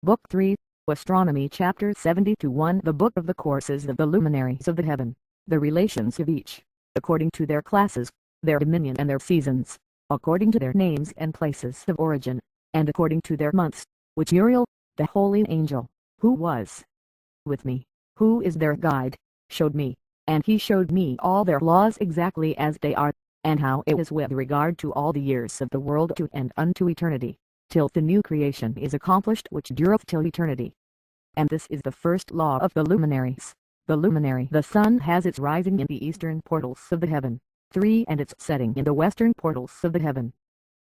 Book 3, Astronomy Chapter 70-1 The Book of the Courses of the Luminaries of the Heaven, the relations of each, according to their classes, their dominion and their seasons, according to their names and places of origin, and according to their months, which Uriel, the holy angel, who was with me, who is their guide, showed me, and he showed me all their laws exactly as they are, and how it is with regard to all the years of the world to and unto eternity, till the new creation is accomplished which dureth till eternity. And this is the first law of the luminaries. The luminary, the sun, has its rising in the eastern portals of the heaven, 3, and its setting in the western portals of the heaven.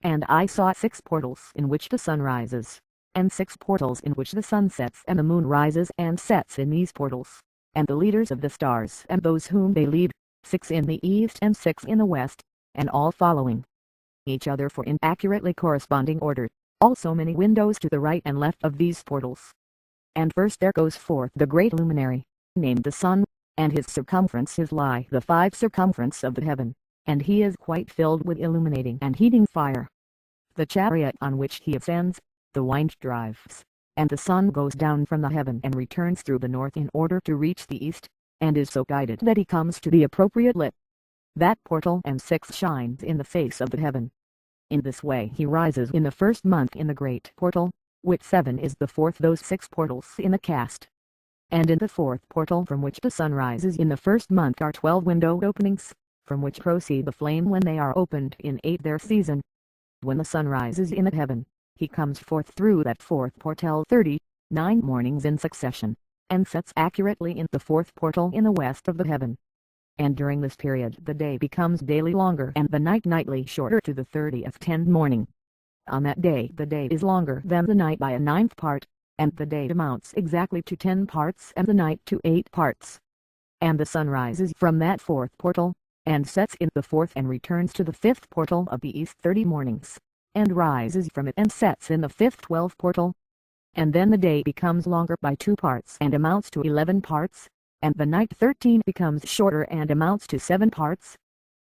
And I saw 6 portals in which the sun rises, and 6 portals in which the sun sets and the moon rises and sets in these portals, and the leaders of the stars and those whom they lead, 6 in the east and 6 in the west, and all following each other for in accurately corresponding order, also many windows to the right and left of these portals. And first there goes forth the great luminary, named the sun, and his circumferences lie the 5 circumference of the heaven, and he is quite filled with illuminating and heating fire. The chariot on which he ascends, the wind drives, and the sun goes down from the heaven and returns through the north in order to reach the east, and is so guided that he comes to the appropriate lit that portal, and 6 shines in the face of the heaven. In this way he rises in the first month in the great portal, which 7 is the fourth those 6 portals in the cast. And in the 4th portal from which the sun rises in the first month are 12 window openings, from which proceed the flame when they are opened in 8 their season. When the sun rises in the heaven, he comes forth through that 4th portal 39 mornings in succession, and sets accurately in the 4th portal in the west of the heaven. And during this period the day becomes daily longer and the night nightly shorter to the 30th 10th morning. On that day the day is longer than the night by a 9th part, and the day amounts exactly to 10 parts and the night to 8 parts. And the sun rises from that 4th portal, and sets in the 4th and returns to the 5th portal of the east 30 mornings, and rises from it and sets in the 5th 12th portal. And then the day becomes longer by 2 parts and amounts to 11 parts, and the night 13 becomes shorter and amounts to 7 parts.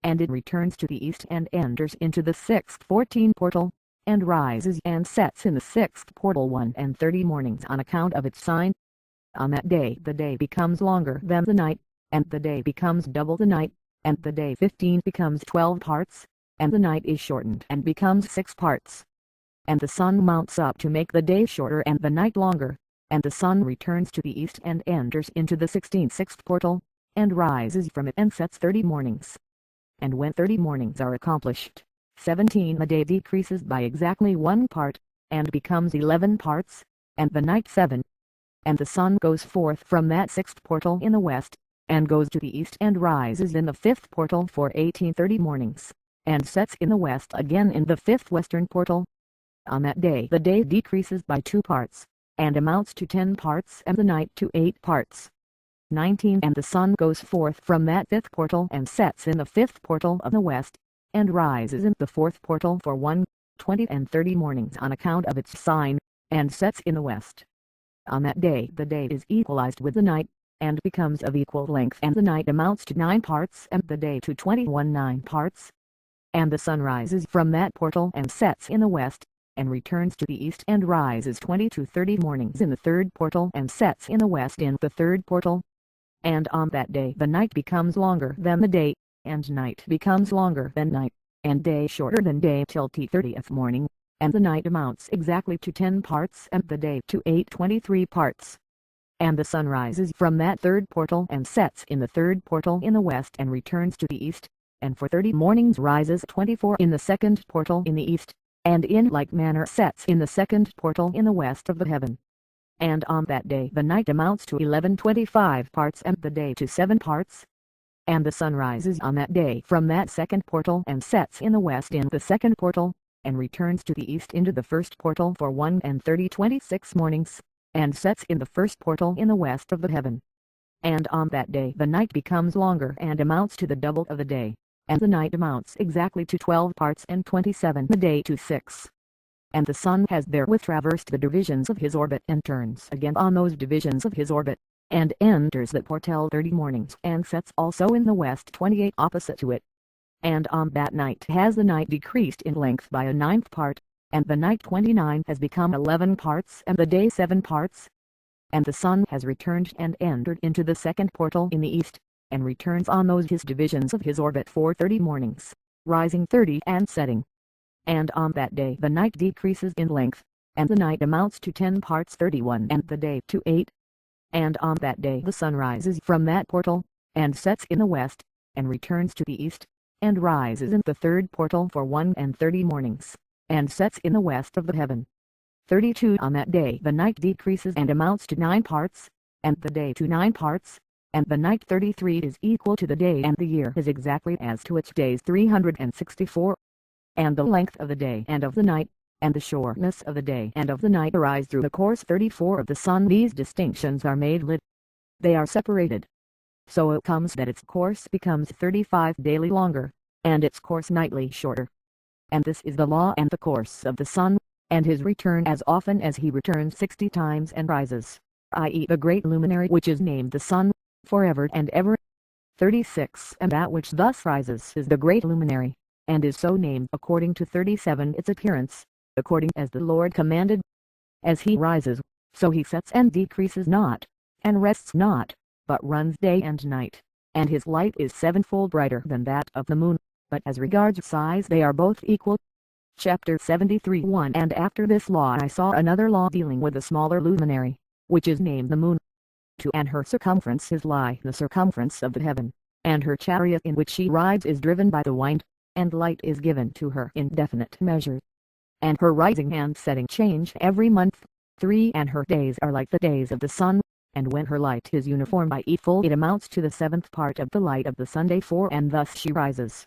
And it returns to the east and enters into the 6th 14 portal, and rises and sets in the 6th portal 1 and 30 mornings on account of its sign. On that day the day becomes longer than the night, and the day becomes double the night, and the day 15 becomes 12 parts, and the night is shortened and becomes 6 parts. And the sun mounts up to make the day shorter and the night longer, and the sun returns to the east and enters into the 16th 6th portal, and rises from it and sets 30 mornings. And when 30 mornings are accomplished, 17 the day decreases by exactly 1 part, and becomes 11 parts, and the night 7. And the sun goes forth from that 6th portal in the west, and goes to the east and rises in the 5th portal for 18:30 mornings, and sets in the west again in the 5th western portal. On that day the day decreases by 2 parts, and amounts to 10 parts and the night to 8 parts. 19 And the sun goes forth from that 5th portal and sets in the 5th portal of the west, and rises in the 4th portal for 1, 20 and 30 mornings on account of its sign, and sets in the west. On that day the day is equalized with the night, and becomes of equal length, and the night amounts to 9 parts and the day to 21 9 parts. And the sun rises from that portal and sets in the west, and returns to the east and rises 20 to 30 mornings in the 3rd portal and sets in the west in the 3rd portal. And on that day the night becomes longer than the day, and night becomes longer than night, and day shorter than day till the 30th morning, and the night amounts exactly to 10 parts and the day to 8:23 parts. And the sun rises from that 3rd portal and sets in the 3rd portal in the west and returns to the east, and for 30 mornings rises 24 in the 2nd portal in the east, and in like manner sets in the 2nd portal in the west of the heaven. And on that day the night amounts to 11:25 parts and the day to 7 parts. And the sun rises on that day from that 2nd portal and sets in the west in the 2nd portal, and returns to the east into the 1st portal for 1 and 26 mornings, and sets in the 1st portal in the west of the heaven. And on that day the night becomes longer and amounts to the double of the day, and the night amounts exactly to 12 parts and 27 the day to 6. And the sun has therewith traversed the divisions of his orbit and turns again on those divisions of his orbit, and enters that portal 30 mornings and sets also in the west 28 opposite to it. And on that night has the night decreased in length by a 9th part, and the night 29 has become 11 parts and the day 7 parts. And the sun has returned and entered into the second portal in the east, and returns on those his divisions of his orbit for 30 mornings, rising 30 and setting. And on that day the night decreases in length, and the night amounts to 10 parts 31 and the day to 8. And on that day the sun rises from that portal, and sets in the west, and returns to the east, and rises in the third portal for 1 and 30 mornings, and sets in the west of the heaven. 32 On that day the night decreases and amounts to 9 parts, and the day to 9 parts, and the night 33 is equal to the day, and the year is exactly as to its days 364. And the length of the day and of the night, and the shortness of the day and of the night arise through the course 34 of the sun. These distinctions are made lit. They are separated. So it comes that its course becomes 35 daily longer, and its course nightly shorter. And this is the law and the course of the sun, and his return as often as he returns 60 times and rises, i.e. the great luminary which is named the sun, forever and ever. 36 And that which thus rises is the great luminary, and is so named according to 37 its appearance, according as the Lord commanded. As he rises, so he sets and decreases not, and rests not, but runs day and night, and his light is sevenfold brighter than that of the moon, but as regards size they are both equal. Chapter 73 1 And after this law I saw another law dealing with the smaller luminary, which is named the moon. 2 And her circumference is lie the circumference of the heaven, and her chariot in which she rides is driven by the wind, and light is given to her in definite measures. And her rising and setting change every month. 3 And her days are like the days of the sun, and when her light is uniform by equal it amounts to the 7th part of the light of the Sunday 4 And thus she rises.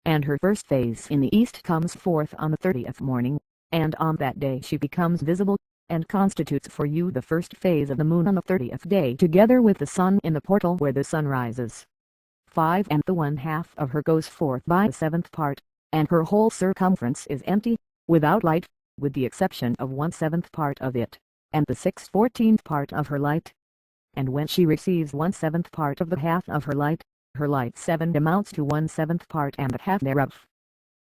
And her first phase in the east comes forth on the 30th morning, and on that day she becomes visible, and constitutes for you the first phase of the moon on the 30th day together with the sun in the portal where the sun rises. 5 And the 1/2 of her goes forth by the 7th part, and her whole circumference is empty, without light, with the exception of 1/7 part of it, and the 6/14 part of her light. And when she receives 1/7 part of the half of her light 7 amounts to 1/7 part and the half thereof.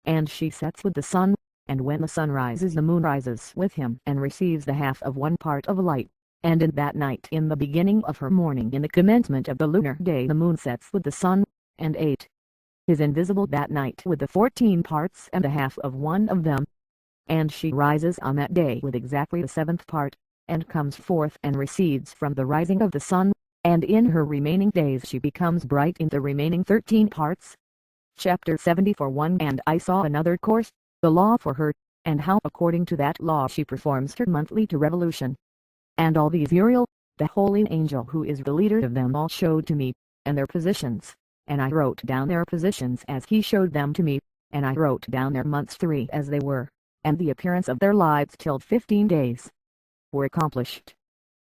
And she sets with the sun, and when the sun rises the moon rises with him and receives the half of 1 part of light, and in that night in the beginning of her morning in the commencement of the lunar day the moon sets with the sun, and 8 is invisible that night with the 14 parts and the half of 1 of them. And she rises on that day with exactly the 7th part, and comes forth and recedes from the rising of the sun, and in her remaining days she becomes bright in the remaining 13 parts. Chapter 74 1 And I saw another course, the law for her, and how according to that law she performs her monthly to revolution. And all these Uriel, the holy angel who is the leader of them all, showed to me, and their positions, and I wrote down their positions as he showed them to me, and I wrote down their months 3 as they were, and the appearance of their lives till 15 days were accomplished.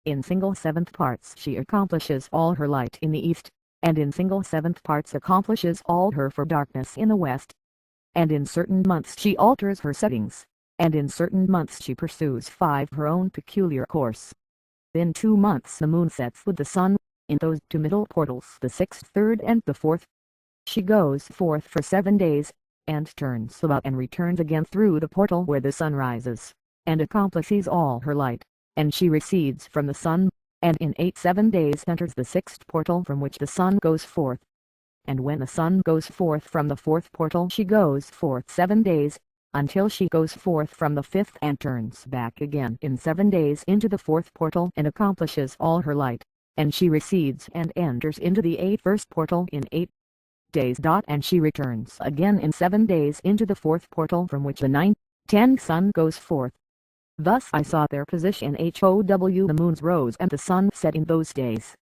In single 7th parts she accomplishes all her light in the east, and in single 7th parts accomplishes all her for darkness in the west. And in certain months she alters her settings, and in certain months she pursues 5 her own peculiar course. In 2 months the moon sets with the sun, in those 2 middle portals the 6th, 3rd and the 4th. She goes forth for 7 days, and turns about and returns again through the portal where the sun rises, and accomplishes all her light. And she recedes from the sun, and in 7 days enters the 6th portal from which the sun goes forth. And when the sun goes forth from the 4th portal she goes forth 7 days, until she goes forth from the 5th and turns back again in 7 days into the 4th portal and accomplishes all her light. And she recedes and enters into the 1st portal in 8 days. And she returns again in 7 days into the 4th portal from which the 9, 10 sun goes forth. Thus I saw their position how the moons rose and the sun set in those days.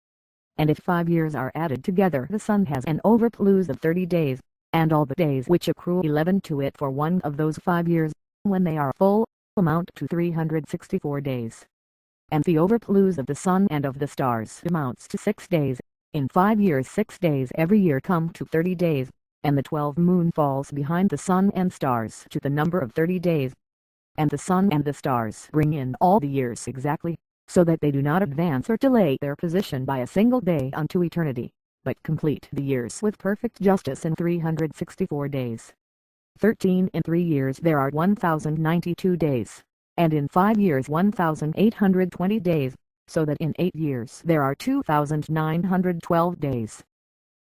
And if 5 years are added together the sun has an overplus of 30 days, and all the days which accrue 11 to it for one of those 5 years, when they are full, amount to 364 days. And the overplus of the sun and of the stars amounts to 6 days. In 5 years 6 days every year come to 30 days, and the 12 moon falls behind the sun and stars to the number of 30 days. And the sun and the stars bring in all the years exactly, so that they do not advance or delay their position by a single day unto eternity, but complete the years with perfect justice in 364 days. 13 In 3 years there are 1092 days, and in 5 years 1820 days, so that in 8 years there are 2912 days.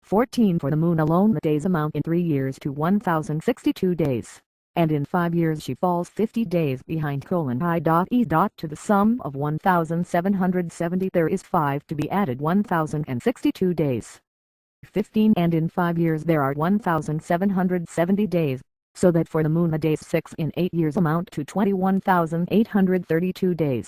14 For the moon alone the days amount in 3 years to 1062 days, and in 5 years she falls 50 days behind: I.E. To the sum of 1770 there is 5 to be added: 1062 days. 15 And in 5 years there are 1770 days, so that for the moon the days 6 in 8 years amount to 21,832 days.